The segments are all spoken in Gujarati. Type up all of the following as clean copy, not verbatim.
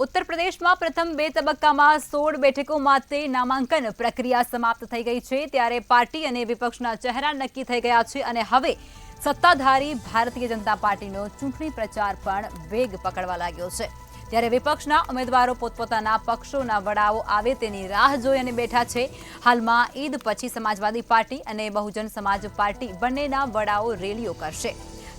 ઉત્તર પ્રદેશમાં પ્રથમ 2 તબક્કામાં 16 બેઠકો માટે નામાંકન પ્રક્રિયા સમાપ્ત થઈ ગઈ છે। ત્યારે પાર્ટી અને વિપક્ષના ચહેરા નક્કી થઈ ગયા છે અને હવે સત્તાધારી ભારતીય જનતા પાર્ટીનો ચૂંટણી પ્રચાર પણ વેગ પકડવા લાગ્યો છે। ત્યારે વિપક્ષના ઉમેદવારો પોતપોતાના પક્ષોના વડાઓ આવે તેની રાહ જોઈ અને બેઠા છે। હાલમાં ઈદ પછી સમાજવાદી પાર્ટી અને બહુજન સમાજ પાર્ટી બંનેના વડાઓ રેલીઓ કરશે।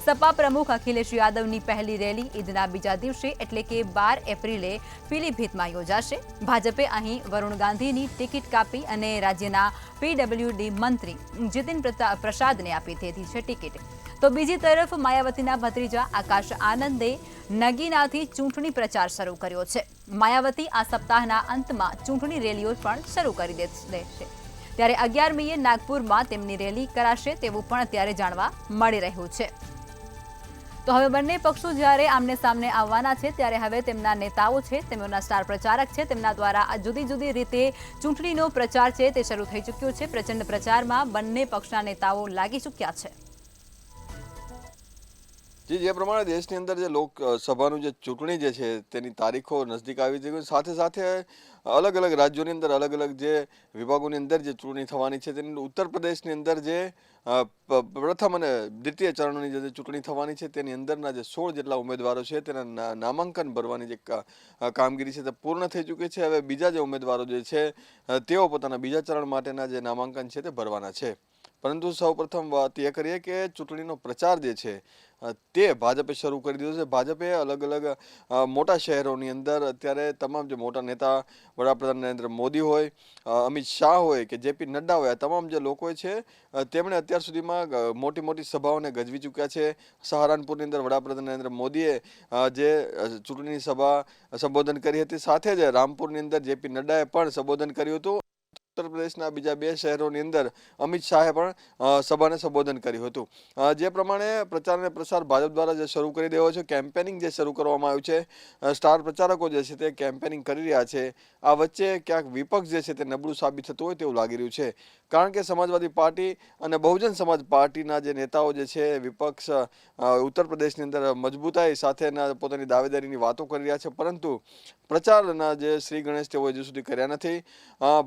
सपा प्रमुख अखिलेश यादवनी पहली रेली ईदना बीजा दिवसे एटले के 12 एप्रिले पीलीभीतमां योजाशे। भाजपे अहीं वरुण गांधीनी टिकિટ कापी अने राज्यना पीडब्ल्यूडी मंत्री जितिन प्रसादने आपी थी टिकિટ। तो बीजी तरफ मायावतीना भत्रीजा आकाश आनंदे नगीनाथी चूंटणी प्रचार शरू कर्यो छे। मायावती आ सप्ताहना अंतमां चूंटणी रेलीओ पण शरू करी देशे। त्यारे 11મીએ नागपुरमां तेमनी रेली कराशे तेवुं पण अत्यारे जाणवा मळी रह्युं छे। तो हवे बंने पक्षों ज्यारे आमने सामने आववाना छे त्यारे हवे तेमना नेताओ छे तेमना स्टार प्रचारक छे तेमना द्वारा आ जुदी जुदी रीते चूंटणीनो प्रचार छे ते शरू थई चुक्यो छे। प्रचंड प्रचारमां बंने पक्षना नेताओ लागी चुक्या छे। जी जे प्रमाणे देशनी अंदर जे लोकसभाનું જે ચૂંટણી જે છે તેની તારીખો નજદીક આવી છે સાથે સાથે अलग अलग राज्यों अंदर अलग अलग जे विभागों अंदर जे चूंटणी थवानी छे तेनी उत्तर प्रदेश अंदर जे प्रथम अने द्वितीय चरणों जे चूंटणी थवानी छे तेनी अंदरना जे 16 जेटला उम्मीदवारों छे तेना नामांकन भरवानी जे कामगीरी छे ते पूर्ण थई चूकी छे। हवे बीजा जे उम्मीदवारों जे छे तेओ पोताना बीजा चरण माटेना जे नामांकन छे ते भरवाना छे। परंतु सौप्रथम बात ए करीए के चूंटणीनो प्रचार जे छे ते भाजपे शरू कर दीधो छे। भाजपे अलग अलग मोटा शहरोनी अंदर अत्यारे तमाम जे मोटा नेता वडाप्रधान नरेंद्र मोदी होय अमित शाह होय के जेपी नड्डा होय तमाम जे लोको छे तेमणे अत्यार सुधीमां मोटी मोटी सभाओने गजवी चूक्या छे। सहारनपुरनी अंदर वडाप्रधान नरेंद्र मोदीए जे चूंटणी सभा संबोधन करी हती साथे ज रामपुरनी अंदर जेपी नड्डाए पण संबोधन कर्युं हतुं। उत्तर प्रदेशना बीजा 2 शहरोनी अंदर अमित शाहे पण सभाने संबोधन कर्युं हतुं। जे प्रमाणे प्रचार अने प्रसार भाजप द्वारा जे शरू करी देवो छे केम्पेनिंग जे शरू करवामां आव्युं छे स्टार प्रचारको जे छे ते केम्पेनिंग करी रह्या छे। आ वच्चे क्यांक विपक्ष जे छे ते नबळुं साबित थतुं होय तेवुं लागी रह्युं छे कारण के समाजवादी पार्टी अने बहुजन समाज पार्टीना जे नेताओ जे छे विपक्ष उत्तर प्रदेशनी अंदर मजबूताई साथेना पोतानी दावेदारीनी वातो करी रह्या छे परंतु प्रचाરના જે શ્રી ગણેશ તેઓ હજુ સુધી કર્યા નથી।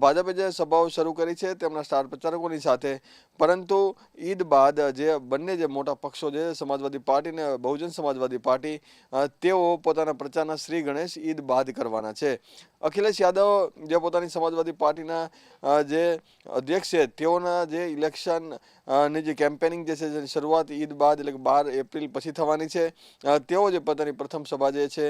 ભાજપે જે સભાઓ શરૂ કરી છે તેમના સ્ટાર પ્રચારકોની સાથે પરંતુ ઈદ બાદ જે બંને જે મોટા પક્ષો છે સમાજવાદી પાર્ટી અને બહુજન સમાજવાદી પાર્ટી તેઓ પોતાના પ્રચારના શ્રી ગણેશ ઈદ બાદ કરવાના છે। અખિલેશ યાદવ જે પોતાની સમાજવાદી પાર્ટીના જે અધ્યક્ષ છે તેઓના જે ઇલેક્શન ની જે કેમ્પેનિંગ જે છે જેની શરૂઆત ઈદ બાદ એટલે કે 12 એપ્રિલ પછી થવાની છે તેઓ જે પોતાની પ્રથમ સભા જે છે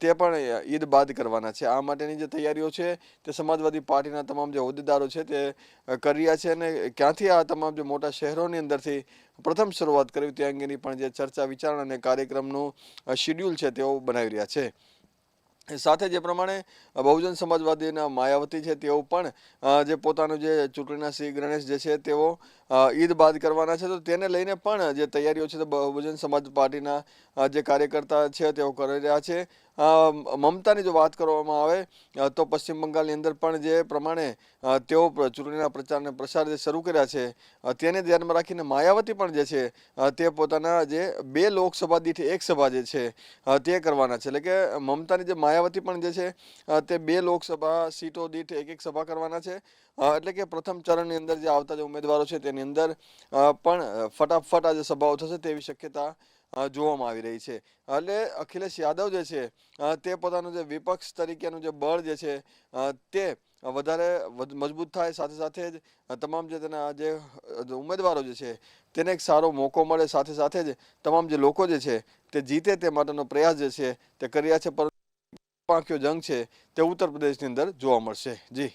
તે પણ ઈદ બાદ કરવાના છે। આ માટેની જે તૈયારીઓ છે તે સમાજવાદી પાર્ટીના તમામ જે હોદ્દેદારો છે તે કરી રહ્યા છે અને ક્યાંથી આ તમામ જે મોટા શહેરોની અંદરથી પ્રથમ શરૂઆત કરવી તે અંગેની પણ જે ચર્ચા વિચારણા અને કાર્યક્રમનું શેડ્યુલ છે તેઓ બનાવી રહ્યા છે। સાથે જે પ્રમાણે બહુજન સમાજવાદીના માયાવતી છે તેઓ પણ જે પોતાનું જે ચૂંટણીના શ્રી ગણેશ જે છે તેઓ ઈદ બાદ કરવાના છે તો તેને લઈને પણ જે તૈયારીઓ છે તો બહુજન સમાજ પાર્ટીના જે કાર્યકર્તા છે તેઓ કરી રહ્યા છે। મમતાની જો વાત કરવામાં આવે તો પશ્ચિમ બંગાળની અંદર પણ જે પ્રમાણે તેઓ ચૂંટણીના પ્રચાર અને પ્રસાર જે શરૂ કર્યા છે તેને ધ્યાનમાં રાખીને માયાવતી પણ જે છે તે પોતાના જે 2 લોકસભા દીઠ 1 સભા જે છે તે કરવાના છે। એટલે કે મમતાની જે માયાવતી પણ જે છે તે 2 લોકસભા સીટો દીઠ 1 સભા કરવાના છે। એટલે કે પ્રથમ ચરણની અંદર જે આવતા જે ઉમેદવારો છે તેની અંદર પણ ફટાફટ આ જે સભાઓ થશે તેવી શક્યતા જોવામાં આવી રહી છે। એટલે અખિલેશ યાદવ જે છે તે પોતાનું જે વિપક્ષ તરીકેનું જે બળ જે છે તે વધારે મજબૂત થાય સાથે સાથે જ તમામ જે તેના જે ઉમેદવારો જે છે તેને એક સારો મોકો મળે સાથે સાથે જ તમામ જે લોકો જે છે તે જીતે તે માટેનો પ્રયાસ જે છે તે કરી રહ્યા છે। પરંતુ પાંખ્યો જંગ છે તે ઉત્તર પ્રદેશની અંદર જોવા મળશે। જી।